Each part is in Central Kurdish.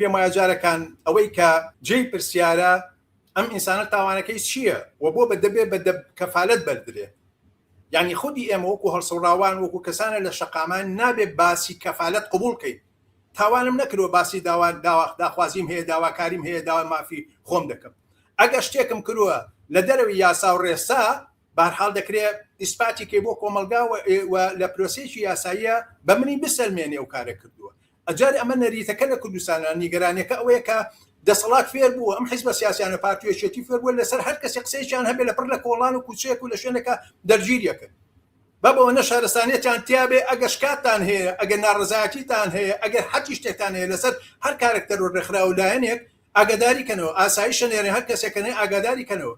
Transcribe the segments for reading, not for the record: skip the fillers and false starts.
پێم وایە جارەکان ئەوەی کە جێی پرسیارە ئەم ئینسانە تاوانەکەی چییە و بۆ بەدەبێ بە کەفالەت بەردرێ. یعنی خودی ئێمە وەکو هەڵسەوراوان وەکو کەسانە لە شەقامان نابێت باسی کەفالەت قبولکەین. تاوانم نەکردوە باسی داخوازیم هەیە، داواکاریم هەیە، داوا مافی خۆم دەکەم. ئەگە شتێکم کردووە لە دەرەوەی یاسا و ڕێسا بەهەرحاڵ دەکرێت ئیسپاتی کەی بۆ کۆمەلگا و لە پرۆسێکی یاساییە بە منی بسەلمێنێ ئەو کارە کردووە. ئەجار ئەمە نەریتەکە لە کوردستانە نیگەرانەکە ئەوەیە کە دەسەڵات فێر بووە، ئەم حیزبە سیاسیانە پارتیۆچێتی فێر بووە لەسەر هەر کەسێک قسەیەکیان هەبێ لە پڕ لە کۆڵان و کوچێک و لە شوێنەکە دەرگیریەکەن. بەبەوە شارستانیەتیان تیابێ ئەگە شکاتتان هەیە، ئەگەر ناڕزایەتیتان هەیە، ئەگەر حەتی شتێکتان هەیە لەسەر هەر کارێکتەر و ڕێکخرا و لایەنێک ئاگاداریکەنەوە، ئاسایی شەنێرە هەر کەسێکەنێ ئاگاداریکەنەوە،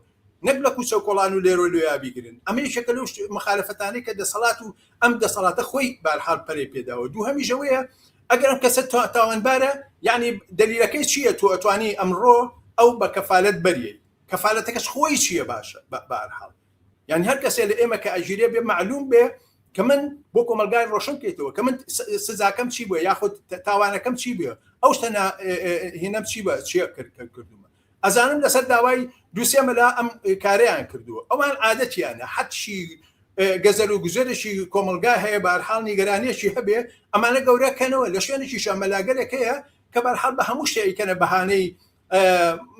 نەک لە کوچە و کۆڵان و لێرۆ لێیا بیگرن. ئەمەی شەکە لەو مخالەفەتانەی کە دەسەڵات و ئەم دەسەڵاتە خۆی بەهەرحاڵ پەرەی پێداوە. دووهەمیشەوەیە ئەگەر ئەم کەسە تاوانبارە، یعنی دلیلەکەی چییە تۆ ئەتوانی ئەمڕۆ ئەو بە کەفالەت بەریە، کەفالەتەکەش خۆی چییە باشە بەهەرحاڵ. یعنی هەر کەسێ لە ئێمە کە ئەژیرێ بێ معلوم بێ کە من بۆ کۆمەلگای ڕۆشن بکەیتەوە کە من سزاکەم چی بووە یاخود تاوانەکەم چی بووە، ئەو شتە هێنەم چی بە چیە کردومە. ئەزانم لەسەر داوای دووسێ مەلا ئەم کارەیان کردووە، ئەوان عادەتیانە حەتشی گەزەر و گوزەرشی کۆمەلگا هەیە بەهەرحاڵ نیگەرانیەکی هەبێ ئەمانە گەورەکەنەوە لە شوێنێکیشان مەلاگەلێک هەیە کە بەهەرحاڵ بە هەموو شتێکەنە بەهانەی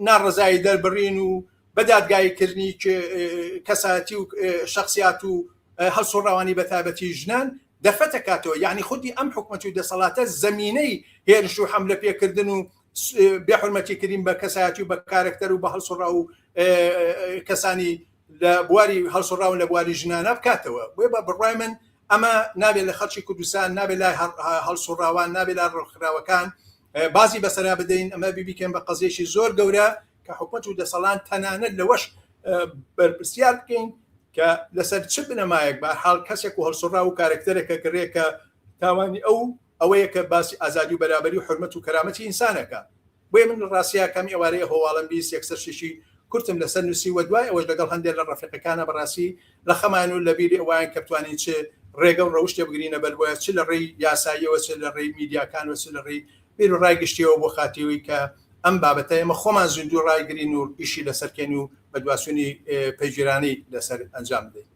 ناڕزایی دەربڕین و بەدادگاییکردنی کەساتی و شخصیات و هەڵسوڕاوانی بەتابەتی ژنان دەفەتە کاتەوە. یعنی خودی ئەم حکومەت و دەسەڵاتە زەمینەی هێرش و حەملە پێکردن و بێحورمەتیکردین بە کەسایەتی و بە کارکتەر و بە هەڵسوڕا و کەسانی لە بواری هەڵسوڕاون لە بواری ژنانە بکاتەوە. بۆیە بە بڕای من ئەمە نابێت لە خەڵکی کوردستان، نابێت لای هەڵسوڕاوان، نابێت لای ڕێکخراوەکان بازی بەسەرا بدەین. ئەمە بیبیکەن بە قەزێکی زۆر گەورە کە حکومەت و دەسەڵات تەنانەت لەوەش بەرپرسیار بکەین کە لەسەر چ بنەمایەک بەهەرحاڵ کەسێک و هەڵسوڕا و کارکتەرێکە کڕێکە تاوانی ئەوەیە کە باسی ئازادی و بەرابەری و حرمەت و کەرامەتی ئینسانەکە. بۆیە من ڕاستیە کەمی ئەوارەیە هەواڵم بیست یەکسەر شیشی کورتم لەسەر نووسی و دوای ئەوەش لەگەڵ هەندێک لە ڕەفیقەکانە بەڕاستی لە خەمان و لە بیری ئەوان کە بتوانین چ ڕێگە و ڕەوشتێ بگرینە بەربۆیە چ لە ڕێی یاساییەوە، چ لە ڕێی میدیاکانەوە، چ لە ڕێی بیر و ڕایگەشتیەوە بۆ خاتیەوەی کە ئەم بابەتە ئێمە خۆمان زیندوو ڕایگرین و ئیشی لەسەرکەین و بە دواسوونی پەیگیرانەی لەسەر ئەنجام بدەین.